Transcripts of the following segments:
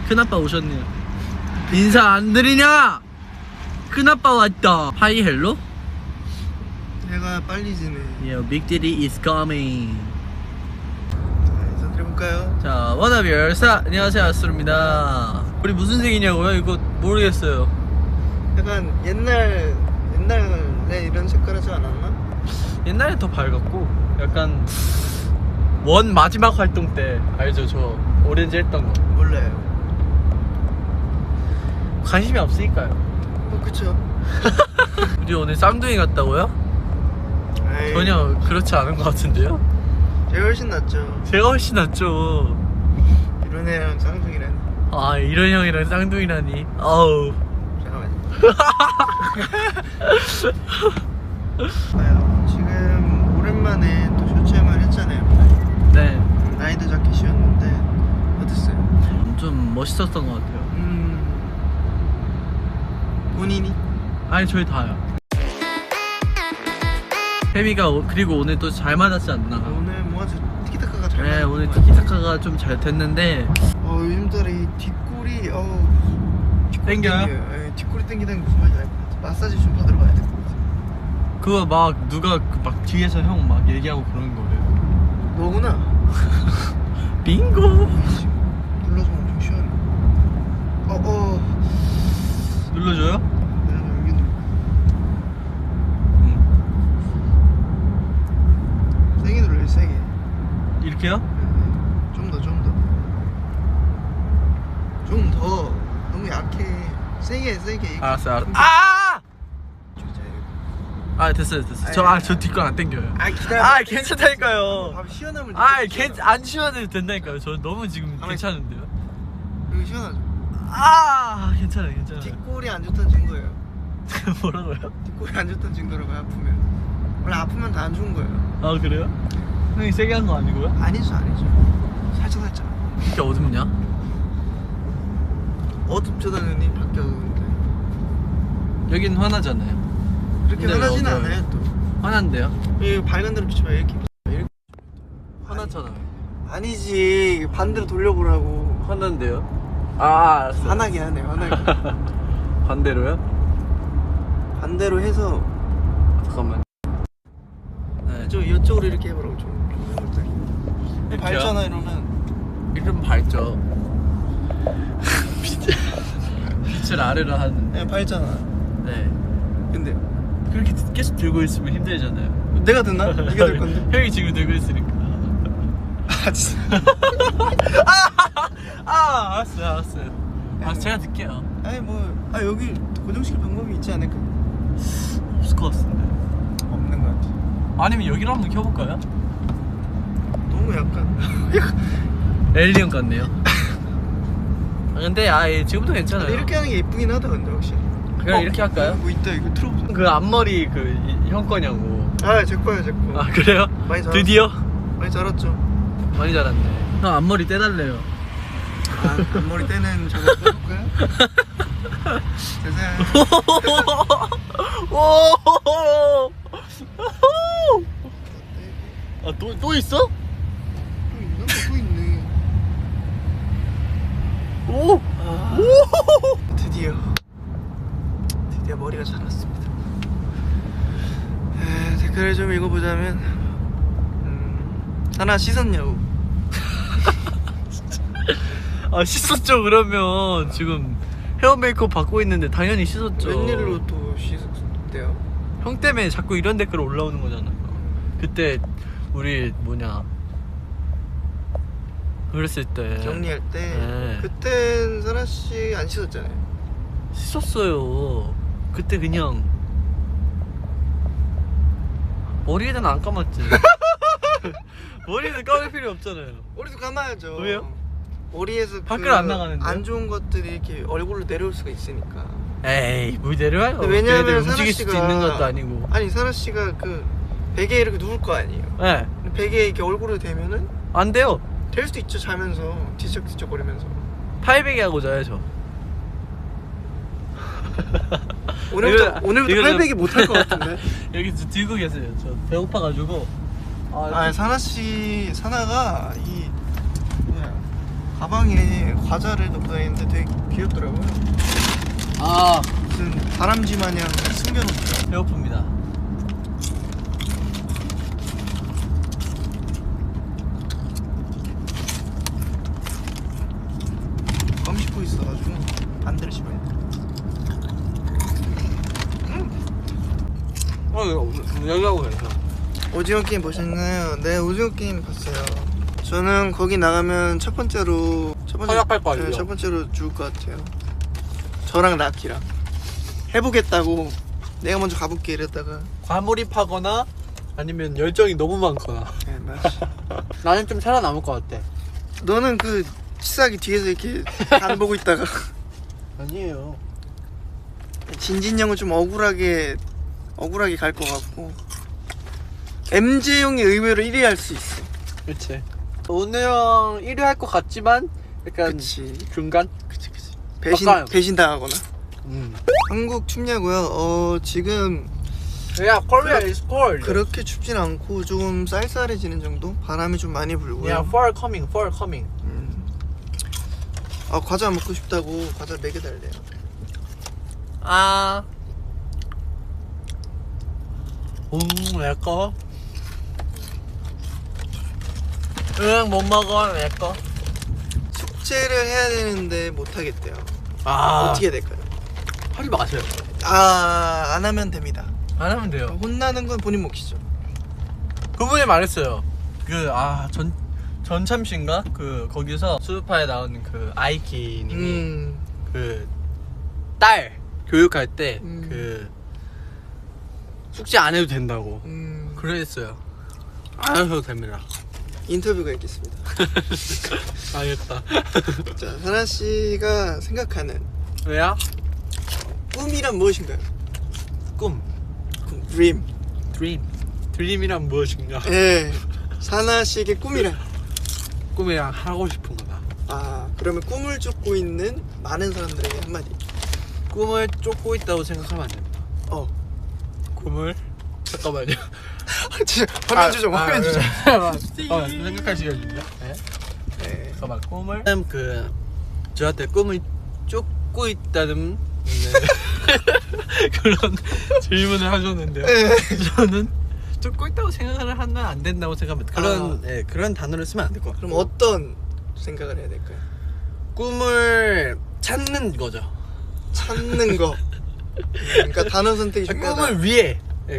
큰아빠 오셨네요. 인사 안 드리냐? 큰아빠 왔다. 하이 헬로? 해가 빨리 지네. Yeah, Big Daddy is coming. 자, 인사드려볼까요? 자, 워너비얼사 안녕하세요, 아스루입니다. 우리 무슨 색이냐고요? 이거 모르겠어요. 약간 옛날에 이런 색깔 하지 않았나? 옛날에 더 밝았고 약간 원 마지막 활동 때 알죠? 저 오렌지 했던 거. 몰라요. 관심이 없으니까요. 그쵸. 우리 오늘 쌍둥이 같다고요? 에이, 전혀 그렇지 않은 것 같은데요? 제가 훨씬 낫죠. 제가 훨씬 낫죠. 이런 애랑 쌍둥이란. 아, 이런 형이랑 쌍둥이라니. 어우. 잠깐만요. 아유, 지금 오랜만에 또 쇼츠MR 했잖아요. 네. 나이드 자켓이었는데 어땠어요? 좀 멋있었던 것 같아요. 본인이? 아니, 저희 다요. 케미가 그리고 오늘 또 잘 맞았지 않나? 오늘 뭐 아주 티키타카가 잘 네, 맞는 오늘 것 같아요. 티키타카가 좀 잘 됐는데. 요즘 들에 이 뒷골이 땡겨요? 예, 뒷골이 땡기는 게 무슨 말인지 알 것 같아. 마사지 좀 받으러 가야 될 것 같아. 그거 막 누가 막 뒤에서 형 막 얘기하고 그러는 거래요. 너구나. 빙고. 눌러주면 좀 시원해. 눌러줘요? 왜냐면 여기 세게 눌러요, 세게. 이렇게요? 좀 더. 너무 약해. 세게. 알았어. 아! 진짜. 아, 됐어요. 저 뒷건 안 땡겨요. 기다려. 아, 괜찮다니까요. 밥 시원함을. 안 시원해도 된다니까요. 저 너무 지금 괜찮은데요. 여기 시원하죠. 아, 괜찮아요. 뒷골이 안 좋다는 증거예요. 뭐라고요? 뒷골이 안 좋다는 증거라고요. 아프면. 원래 아프면 다 안 좋은 거예요. 아, 그래요? 형이 세게 한 거 아니고요? 아니죠. 살짝. 이렇게 어둡냐? 어둡죠 당연히. 밖에 어두운데. 여긴 환하잖아요. 그렇게 근데 화나진 어두워요. 않아요 또. 환한데요? 이 밝은 데로 비추면 이렇게. 환하잖아요. 아니지. 반대로 돌려보라고. 환한데요? 아, 알았어. 화나게 하네. 화나게. 반대로요? 반대로 해서 잠깐만. 네, 이쪽으로 이렇게 해보라고 좀. 이렇게요? 밝잖아 이러면. 이름 밝죠. 빛을 아래로 하는. 네, 밝잖아. 네. 근데 그렇게 계속 들고 있으면 힘들잖아요. 내가 듣나? 네가 들 건데. 형이 지금 들고 있으니까. 아 진짜. 알았어요. 제가 듣게요. 아니 여기 고정시킬 방법이 있지 않을까? 없을 것 같은데. 없는 것 같아. 아니면 여기로 한번 켜볼까요? 너무 약간. 엘리언 같네요. 근데 지금도 괜찮아요. 이렇게 하는 게 예쁘긴 하다 근데 확실히. 그냥 이렇게 할까요? 뭐 있다 이거 틀어보자. 그 앞머리 형 거냐고. 제 거야 제 거. 아, 그래요? 많이 자랐어. 드디어? 많이 자랐죠. 많이 자랐네. 형 앞머리 떼달래요. 앞머리 떼는 작업 해볼까요? 세상. 또 있어? 또 있네. 드디어 머리가 자랐습니다. 댓글을 좀 읽어보자면 하나 씻었냐고. 씻었죠. 그러면 지금 헤어 메이크업 받고 있는데 당연히 씻었죠. 웬일로 또 씻었대요? 형 때문에 자꾸 이런 댓글 올라오는 거잖아. 그때 우리 그랬을 때 정리할 때. 네. 그땐 사라씨 안 씻었잖아요. 씻었어요. 그때 그냥 머리에는 안 감았지. 머리는 감을 필요 없잖아요. 머리도 감아야죠. 왜요? 머리에서 밖을 안 나가는데? 안 좋은 것들이 이렇게 얼굴로 내려올 수가 있으니까. 에이, 뭘 내려와요? 왜냐면 걔네들 사라 움직일 씨가 수도 있는 것도 아니고. 아니 사라 씨가 그 베개에 이렇게 누울 거 아니에요. 네, 근데 베개에 이렇게 얼굴을 대면은 안 돼요. 될 수도 있죠. 자면서 뒤척뒤척거리면서. 파이베개 하고 자요 저. 오늘부터 이거 좀- 팔베기 못 할 것 같은데. 여기 들고 계세요. 저 배고파가지고 아 사나가 이 뭐야 가방에 과자를 넣고 다니는데 되게 귀엽더라고요. 무슨 다람쥐 마냥 숨겨놓더라고요. 배고픕니다. 껌 씹고 있어가지고 반대로 씹어야 돼. 여기하고 해서 오징어 게임 보셨나요? 네, 오징어 게임 봤어요. 저는 거기 나가면 첫 번째로 허락할 거 아니에요? 첫 번째로 죽을 것 같아요. 저랑 라키랑 해보겠다고 내가 먼저 가볼게 이랬다가 과몰입하거나 아니면 열정이 너무 많거나. 네, 맞아. 나는 좀 살아남을 것 같아. 너는 그 치사하게 뒤에서 이렇게 간 보고 있다가 아니에요. 진진 형은 좀 억울하게 갈 것 같고 MJ 형이 의외로 1위 할 수 있어. 그치. 오늘 형 1위 할 것 같지만 약간 그치. 중간? 그치. 약간. 배신 당하거나. 한국 춥냐고요? 지금 야, 코리아 is cold. 그렇게 춥진 않고 조금 쌀쌀해지는 정도? 바람이 좀 많이 불고요. 야, fall coming. 아 과자 먹고 싶다고 과자 먹여달래요. 내 거. 응, 못 먹어, 내 거. 숙제를 해야 되는데 못 하겠대요. 아, 어떻게 해야 될까요? 하지 마세요. 안 하면 됩니다. 안 하면 돼요. 혼나는 건 본인 몫이죠. 그분이 말했어요. 전참씨인가? 거기서 수우파에 나오는 그 아이키님이 그 딸 교육할 때 숙제 안 해도 된다고 그랬어요. 안 해도 됩니다. 인터뷰가 있겠습니다. 알겠다. 자, 사나 씨가 생각하는 왜야? 꿈이란 무엇인가요? 꿈. 드림. 드림이란 무엇인가? 예. 사나 씨에게 꿈이란? 꿈이랑 하고 싶은 거다. 그러면 꿈을 쫓고 있는 많은 사람들에게 한마디. 꿈을 쫓고 있다고 생각하면 안 됩니다. 꿈을 잠깐만요. 화면 주죠. 화면 주죠. 생각할 시간 있냐? 네. 잠깐만. 꿈을 저한테 꿈을 쫓고 있다는 그런 질문을 하셨는데요. 저는 쫓고 있다고 생각을 하면 안 된다고 생각합니다. 그런 단어를 쓰면 안 될 것 같아요. 그럼 어떤 생각을 해야 될까요? 꿈을 찾는 거죠. 찾는 거. 그러니까 단어 선택이 중요하다.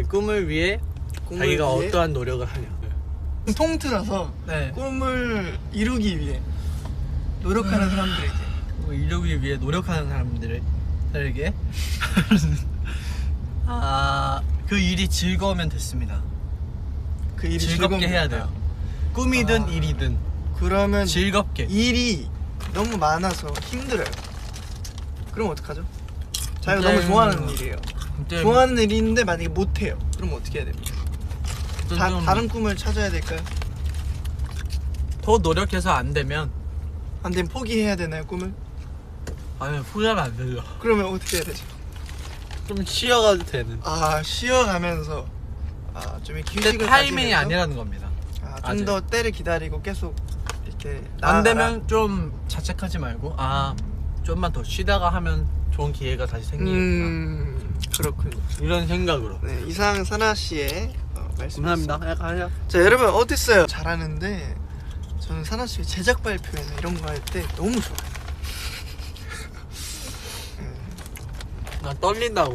꿈을 위해 자기가 어떠한 노력을 하냐. 통틀어서 꿈을 이루기 위해 노력하는 사람들에게. 이루기 위해 노력하는 사람들에게 그 일이 즐거우면 됐습니다. 그 일이 즐겁게 해야 돼요. 꿈이든 일이든 그러면 즐겁게. 일이 너무 많아서 힘들어요. 그럼 어떡하죠? 자기가 너무 좋아하는 일이에요. 좋아하는 일인데 만약에 못해요. 그럼 어떻게 해야 됩니까? 다른 꿈을 찾아야 될까요? 더 노력해서 안 되면 포기해야 되나요, 꿈을? 아니, 포기하면 안 되죠. 그러면 어떻게 해야 되죠? 좀 쉬어가도 되는. 쉬어가면서 좀 근데 휴식을 타이밍이 가지면서? 아니라는 겁니다. 좀 더 때를 기다리고 계속 이렇게 안 되면 좀 자책하지 말고 좀만 더 쉬다가 하면 좋은 기회가 다시 생기니까. 그렇군요. 이런 생각으로. 네, 이상 사나 씨의 말씀입니다. 감사합니다. 자, 여러분 어땠어요? 잘하는데 저는 사나 씨의 제작 발표나 이런 거 할 때 너무 좋아요. 나 떨린다고.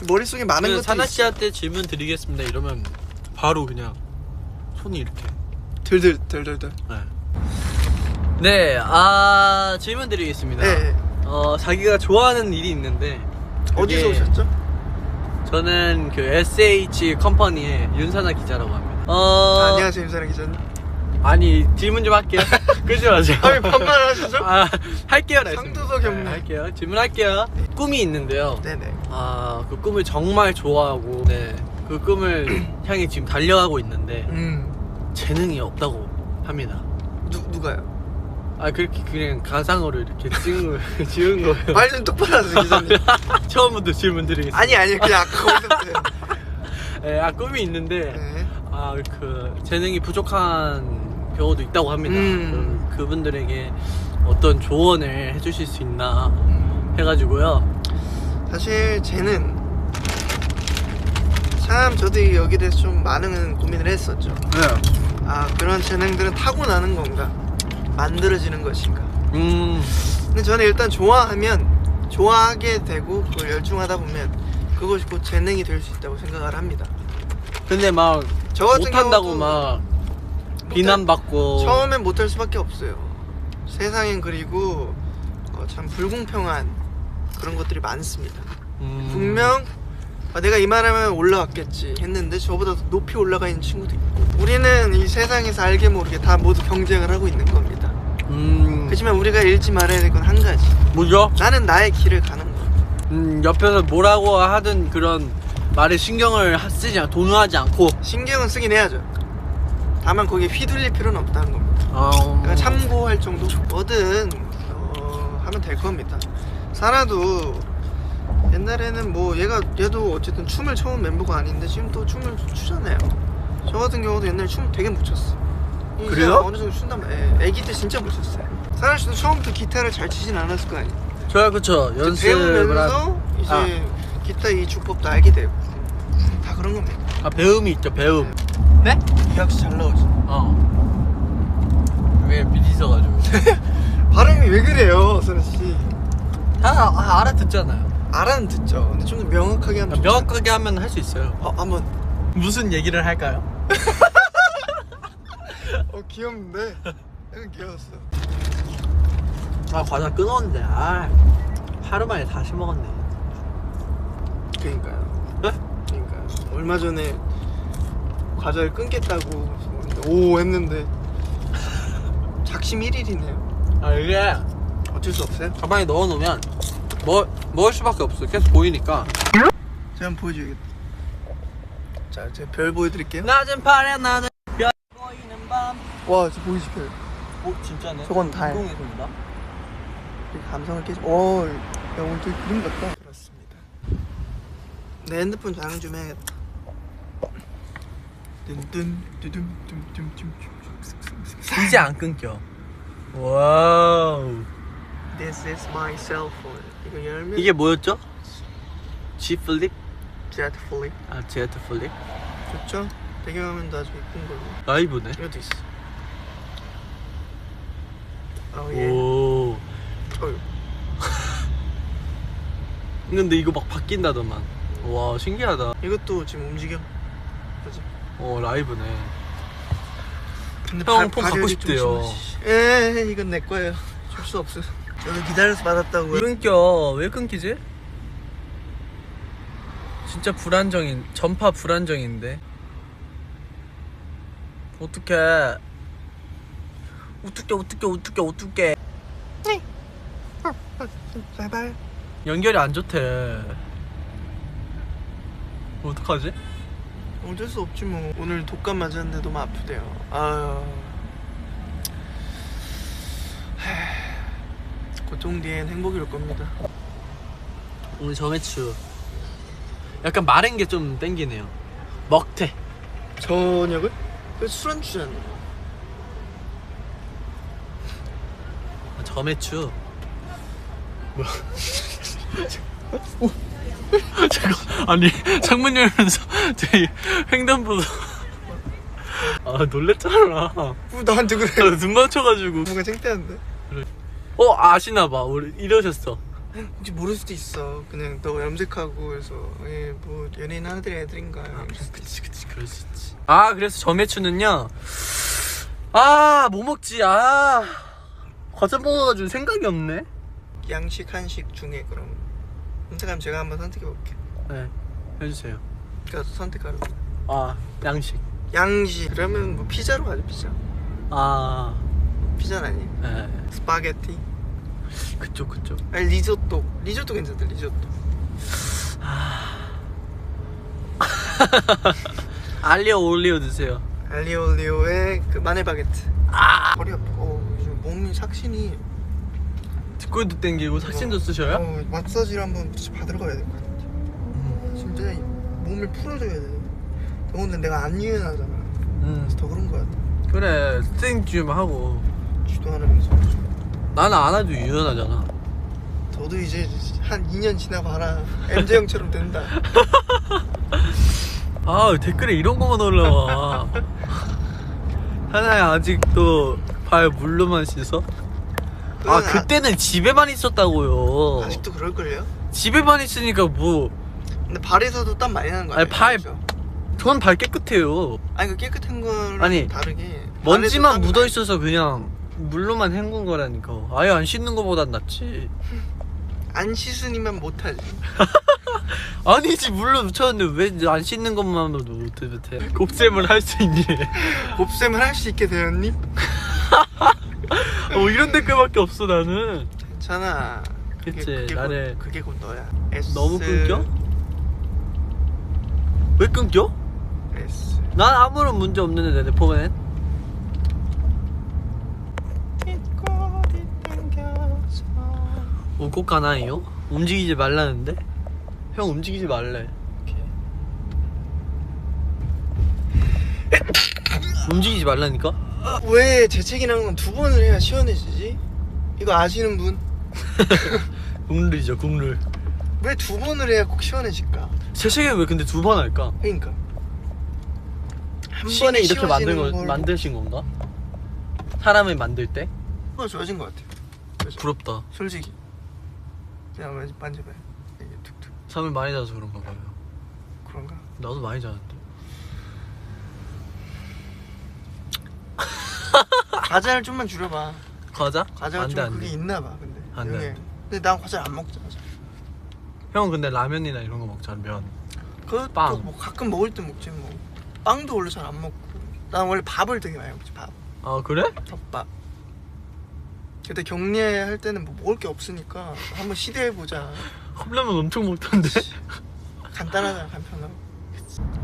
머릿속에 많은 것들이 사나 씨한테 질문 드리겠습니다. 이러면 바로 그냥 손이 이렇게 들들들들들. 네, 질문 드리겠습니다. 네. 자기가 좋아하는 일이 있는데 어디서 오셨죠? 저는 그 SH 컴퍼니의 윤사나 기자라고 합니다. 안녕하세요, 윤사나 기자님. 아니, 질문 좀 할게요. 끄지 마세요. 반말을 하시죠? 할게요. 상도덕이 없네. 할게요. 질문할게요. 꿈이 있는데요. 네네. 그 꿈을 정말 좋아하고, 그 꿈을 향해 지금 달려가고 있는데, 재능이 없다고 합니다. 누가요? 그렇게 그냥 가상으로 이렇게 지은 거예요. 말 좀 똑바로 하세요, 기자님. 처음부터 질문 드리겠습니다. 아니, 그냥 아까 오셨어요. 꿈이 있는데, 그 재능이 부족한 경우도 있다고 합니다. 그분들에게 어떤 조언을 해주실 수 있나 해가지고요. 사실 쟤는 참 저도 여기에 대해서 좀 많은 고민을 했었죠. 네. 그런 재능들은 타고나는 건가? 만들어지는 것인가? 근데 저는 일단 좋아하게 되고 그걸 열중하다 보면 그것이 곧 재능이 될 수 있다고 생각을 합니다. 근데 막 저 같은 못한다고 경우도 막 비난받고 처음엔 못할 수밖에 없어요. 세상엔 그리고 참 불공평한 그런 것들이 많습니다. 분명 내가 이만하면 올라왔겠지 했는데 저보다 더 높이 올라가 있는 친구도 있고, 우리는 이 세상에서 알게 모르게 다 모두 경쟁을 하고 있는 겁니다. 그렇지만 우리가 잃지 말아야 될 건 한 가지. 뭐죠? 나는 나의 길을 가는 거야. 옆에서 뭐라고 하든 그런 말에 신경을 쓰지 않고 동요하지 않고 신경은 쓰긴 해야죠. 다만 거기에 휘둘릴 필요는 없다는 겁니다. 그러니까 참고할 정도 뭐든 하면 될 겁니다. 사나도 옛날에는 뭐 얘도 어쨌든 춤을 춰온 멤버가 아닌데 지금 또 춤을 추잖아요. 저 같은 경우도 옛날에 춤을 되게 못 췄어. 그래요? 어느 정도 춘다면 애기 때 진짜 못 췄어요. 사나 씨도 처음부터 기타를 잘 치진 않았을 거 아니에요. 저야 그쵸. 연습을 배우면서 이제 기타 이 주법도 알게 되고 다 그런 겁니다. 배움이 있죠. 배움. 네? 이 악수 잘 나오지. 왜 미리 있어가지고. 발음이 왜 그래요, 사나 씨? 다 알아듣잖아요. 알아는 듣죠. 근데 좀 더 명확하게 하면 명확하게 하면 할 수 있어요. 한번. 무슨 얘기를 할까요? 귀엽는데? 약간 귀여웠어. 과자 끊었는데 하루 만에 다시 먹었네. 그러니까요. 네? 그러니까요. 얼마 전에 과자를 끊겠다고 오 했는데 작심 1일이네요. 이게 어쩔 수 없어요. 가방에 넣어놓으면 먹을 수밖에 없어요. 계속 보이니까. 제가 한번 보여줘야겠다. 자, 제가 별 보여드릴게요. 낮은 파래 나는 별 보이는 밤. 와, 저 보이시 별. 진짜네. 저건 달. 인공위성이다. 감성을 깨지. 야, 오늘 되게 그림 같다. 그렇습니다. 내 핸드폰 자랑 좀 해야겠다. 이제 안 끊겨. 와우. This is my cell phone. 이거 열면 이게 뭐였죠? G 플립? Z Flip. Z 플립? 좋죠? 배경화면도 아주 예쁜 걸로. 라이브네. 이것도 있어. 예. 오. 어휴. 근데 이거 막 바뀐다더만. 와, 신기하다. 이것도 지금 움직여. 그지? 라이브네. 근데 형 폰 갖고 싶대요. 이건 내 거예요. 줄 수 없어. 저도 기다려서 받았다고요. 끊겨. 왜 끊기지? 진짜 전파 불안정인데. 어떡해. 어떡해. 제발. 연결이 안 좋대. 어떡하지? 어쩔 수 없지 뭐. 오늘 독감 맞았는데 너무 아프대요. 아유. 고통 뒤엔 행복이 올 겁니다. 오늘 점액추. 약간 마른 게 좀 땡기네요. 먹태. 저녁을? 술 안 취잖아. 점액추. 뭐야? 잠깐, 아니 창문 열면서 제 횡단보도 놀랬잖아. 나한테 그래. 눈 맞춰가지고. 뭔가 창피한데. 아시나봐. 우리 이러셨어. 혹시 모를 수도 있어. 그냥 너 염색하고 그래서 뭐 연예인 하나들이 애들인가. 그치 그럴 수 있지. 그래서 점액추는요. 뭐 먹지? 과자 먹어가지고 생각이 없네. 양식 한식 중에 그럼 선택하면 제가 한번 선택해 볼게요. 네, 해주세요. 그래서 선택하라고. 양식. 양식. 그러면 뭐 피자로 가죠. 피자. 피자는 아니에요. 네. 스파게티. 그쪽. 아니 리조또 괜찮다. 리조또. 알리오 올리오 드세요. 알리올리오의 그 마늘 바게트. 머리 아파. 요즘 몸이 삭신이. 뒷골도 땡기고 삭신도 쓰셔요? 마사지를 한번 받으러 가야 될 것 같아. 진짜 몸을 풀어줘야 돼. 더군다나 내가 안 유연하잖아. 그래서 더 그런 거 같아. 그래 스트링 좀 하고. 쥐도 안 하면서. 나는 안 해도 유연하잖아. 저도 이제 한 2년 지나봐라 MJ 형처럼 된다. 아 댓글에 이런 거만 올라와. 하나야 아직도 발 물로만 씻어? 아 그때는 집에만 있었다고요. 아직도 그럴걸요? 집에만 있으니까 뭐. 근데 발에서도 땀 많이 나는 거 아니 아니에요? 전 발 깨끗해요. 아니 그 깨끗한 거랑 아니, 다르게 먼지만 발에서 땀이 묻어 있어서 그냥 물로만 헹군 거라니까. 아예 안 씻는 거보단 낫지. 안 씻으니만 못하지. 아니지 물로 묻혔는데 왜 안 씻는 것만으로도 못해. 곱셈을 할 수 있니? 곱셈을 할 수 있게 되었니? 이런 댓글밖에 없어 나는. 괜찮아. 그치, 나를 그게 곧 너야. S. 너무 끊겨? 왜 끊겨? S. 난 아무런 문제 없는데 내 폰엔. 꼭 가나요? 움직이지 말라는데? 형 움직이지 말래. 움직이지 말라니까? 왜 재채기라는 건 두 번을 해야 시원해지지? 이거 아시는 분? 국룰이죠 국룰. 왜 두 번을 해야 꼭 시원해질까? 재채기 왜 근데 두 번 할까? 그러니까 한 신이 번에 이렇게 시원해지는 만드신 건가? 사람을 만들 때? 걸 좋아진 것 같아요. 그죠? 부럽다. 솔직히 그냥 만져봐요. 이게 툭툭. 잠을 많이 자서 그런가 봐요. 그런가? 나도 많이 자는데. 과자를 좀만 줄여봐. 과자? 과자가 안 돼, 좀 안 그게 돼. 있나 봐. 근데 안 돼, 여기. 안 돼. 근데 난 과자 안 먹잖아. 형은 근데 라면이나 이런 거 먹잖아. 면. 그것도 빵. 뭐 가끔 먹을 때 먹지 뭐. 빵도 원래 잘 안 먹고. 난 원래 밥을 되게 많이 먹지. 밥. 아 그래? 덮밥. 그때 격리할 때는 뭐 먹을 게 없으니까 한번 시도해보자. 컵라면 엄청 먹던데? 간단하잖아, 간편하고.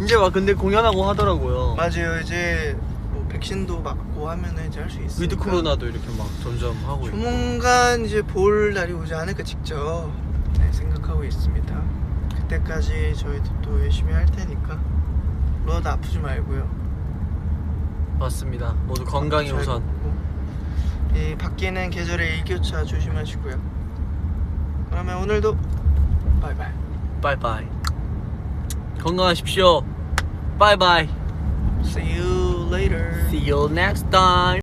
이제 막 근데 공연하고 하더라고요. 맞아요. 이제 뭐 백신도 맞고 하면은 이제 할 수 있으니까. 위드 코로나도 이렇게 막 점점 하고 있고. 조만간 이제 볼 날이 오지 않을까 직접 생각하고 있습니다. 그때까지 저희도 또 열심히 할 테니까 너도 아프지 말고요. 맞습니다. 모두 건강이 잘 우선. 먹고. 이 바뀌는 계절의 일교차 조심하시고요. 그러면 오늘도 바이바이. 바이바이. 건강하십시오. 바이바이. See you later. See you next time.